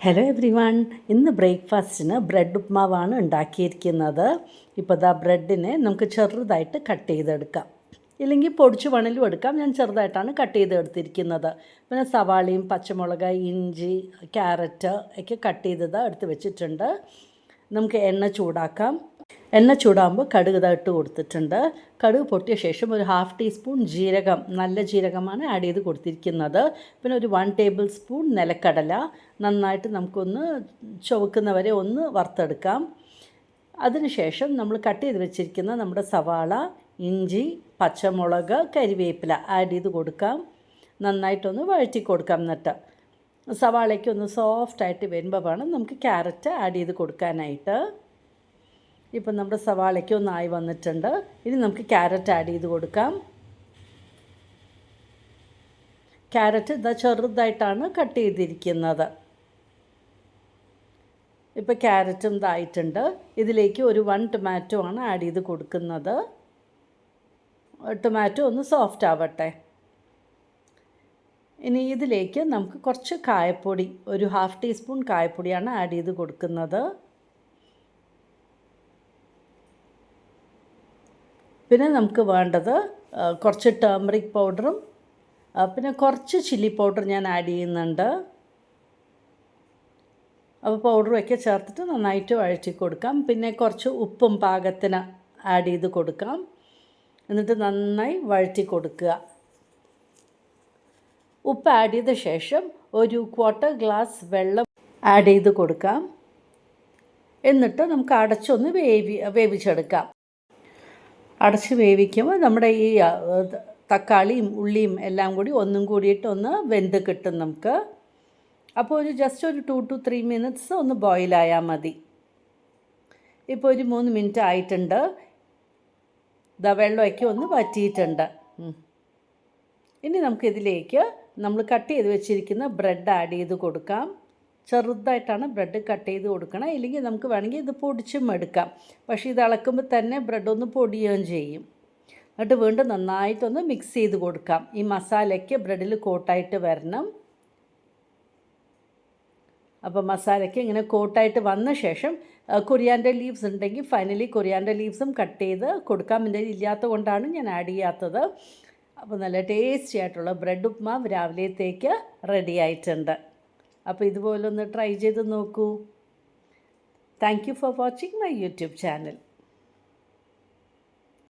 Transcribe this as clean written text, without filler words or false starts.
Hello every one. ഇന്ന് ബ്രേക്ക്ഫാസ്റ്റിന് bread ഉപ്മാവാണ് ഉണ്ടാക്കിയിരിക്കുന്നത്. ഇപ്പോൾ ദാ ബ്രെഡിനെ നമുക്ക് ചെറുതായിട്ട് കട്ട് ചെയ്തെടുക്കാം, ഇല്ലെങ്കിൽ പൊടിച്ച് വേണമെങ്കിലും എടുക്കാം. ഞാൻ ചെറുതായിട്ടാണ് കട്ട് ചെയ്തെടുത്തിരിക്കുന്നത്. പിന്നെ സവാളയും പച്ചമുളക്, ഇഞ്ചി, ക്യാരറ്റ് ഒക്കെ കട്ട് ചെയ്തത് എടുത്ത് വെച്ചിട്ടുണ്ട്. നമുക്ക് എണ്ണ ചൂടാക്കാം. എണ്ണ ചൂടാകുമ്പോൾ കടുക് ഇട്ട് കൊടുത്തിട്ടുണ്ട്. കടുക് പൊട്ടിയ ശേഷം ഒരു 1/2 ടീസ്പൂൺ ജീരകം, നല്ല ജീരകമാണ് ആഡ് ചെയ്ത് കൊടുത്തിരിക്കുന്നത്. പിന്നെ ഒരു 1 ടേബിൾ സ്പൂൺ നിലക്കടല നന്നായിട്ട് നമുക്കൊന്ന് ചുവക്കുന്നവരെ ഒന്ന് വറുത്തെടുക്കാം. അതിനുശേഷം നമ്മൾ കട്ട് ചെയ്ത് വെച്ചിരിക്കുന്ന നമ്മുടെ സവാള, ഇഞ്ചി, പച്ചമുളക്, കരിവേപ്പില ആഡ് ചെയ്ത് കൊടുക്കാം. നന്നായിട്ടൊന്ന് വഴറ്റി കൊടുക്കാം. എന്നിട്ട് സവാളയ്ക്ക് ഒന്ന് സോഫ്റ്റായിട്ട് വരുമ്പോൾ വേണം നമുക്ക് ക്യാരറ്റ് ആഡ് ചെയ്ത് കൊടുക്കാനായിട്ട്. ഇപ്പം നമ്മുടെ സവാളയ്ക്ക് ഒന്നായി വന്നിട്ടുണ്ട്. ഇനി നമുക്ക് ക്യാരറ്റ് ആഡ് ചെയ്ത് കൊടുക്കാം. ക്യാരറ്റ് ഇതാ ചെറുതായിട്ടാണ് കട്ട് ചെയ്തിരിക്കുന്നത്. ഇപ്പോൾ ക്യാരറ്റും ഇതായിട്ടുണ്ട്. ഇതിലേക്ക് ഒരു 1 ടൊമാറ്റോ ആണ് ആഡ് ചെയ്ത് കൊടുക്കുന്നത്. ടൊമാറ്റോ ഒന്ന് സോഫ്റ്റ് ആവട്ടെ. ഇനി ഇതിലേക്ക് നമുക്ക് കുറച്ച് കായപ്പൊടി, ഒരു 1/2 ടീസ്പൂൺ കായപ്പൊടിയാണ് ആഡ് ചെയ്ത് കൊടുക്കുന്നത്. പിന്നെ നമുക്ക് വേണ്ടത് കുറച്ച് ടേമറിക് പൗഡറും പിന്നെ കുറച്ച് ചില്ലി പൗഡർ ഞാൻ ആഡ് ചെയ്യുന്നുണ്ട്. അപ്പോൾ പൗഡറൊക്കെ ചേർത്തിട്ട് നന്നായിട്ട് വഴറ്റി കൊടുക്കാം. പിന്നെ കുറച്ച് ഉപ്പും പാകത്തിന് ആഡ് ചെയ്ത് കൊടുക്കാം. എന്നിട്ട് നന്നായി വഴറ്റി കൊടുക്കുക. ഉപ്പ് ആഡ് ചെയ്ത ശേഷം ഒരു 1/4 ഗ്ലാസ് വെള്ളം ആഡ് ചെയ്ത് കൊടുക്കാം. എന്നിട്ട് നമുക്ക് അടച്ചൊന്ന് വേവിച്ചെടുക്കാം. അടച്ച് വേവിക്കുമ്പോൾ നമ്മുടെ ഈ തക്കാളിയും ഉള്ളിയും എല്ലാം കൂടി ഒന്നും കൂടിയിട്ട് ഒന്ന് വെന്ത് കിട്ടും നമുക്ക്. അപ്പോൾ ജസ്റ്റ് ഒരു 2 to 3 മിനിറ്റ്സ് ഒന്ന് ബോയിലായാൽ മതി. ഇപ്പോൾ ഒരു 3 മിനിറ്റ് ആയിട്ടുണ്ട്. വെള്ളമൊക്കെ ഒന്ന് വറ്റിയിട്ടുണ്ട്. ഇനി നമുക്കിതിലേക്ക് നമ്മൾ കട്ട് ചെയ്ത് വെച്ചിരിക്കുന്ന ബ്രെഡ് ആഡ് ചെയ്ത് കൊടുക്കാം. ചെറുതായിട്ടാണ് ബ്രെഡ് കട്ട് ചെയ്ത് കൊടുക്കണം, ഇല്ലെങ്കിൽ നമുക്ക് വേണമെങ്കിൽ ഇത് പൊടിച്ചും എടുക്കാം. പക്ഷേ ഇത് ഇളക്കുമ്പോൾ തന്നെ ബ്രെഡ് ഒന്ന് പൊടിയുകയും ചെയ്യും. എന്നിട്ട് വീണ്ടും നന്നായിട്ടൊന്ന് മിക്സ് ചെയ്ത് കൊടുക്കാം. ഈ മസാലയ്ക്ക് ബ്രെഡിൽ കോട്ടായിട്ട് വരണം. അപ്പോൾ മസാലയ്ക്ക് ഇങ്ങനെ കോട്ടായിട്ട് വന്ന ശേഷം കൊറിയാൻഡർ ലീവ്സ് ഉണ്ടെങ്കിൽ ഫൈനലി കൊറിയാൻഡർ ലീവ്സും കട്ട് ചെയ്ത് കൊടുക്കാം. എൻ്റെ ഇല്ലാത്തത് കൊണ്ടാണ് ഞാൻ ആഡ് ചെയ്യാത്തത്. അപ്പോൾ നല്ല ടേസ്റ്റി ആയിട്ടുള്ള ബ്രെഡ് ഉപ്മാവ് രാവിലത്തേക്ക് റെഡി ആയിട്ടുണ്ട്. അപ്പോൾ ഇതുപോലൊന്ന് ട്രൈ ചെയ്ത് നോക്കൂ. Thank you for watching my YouTube channel.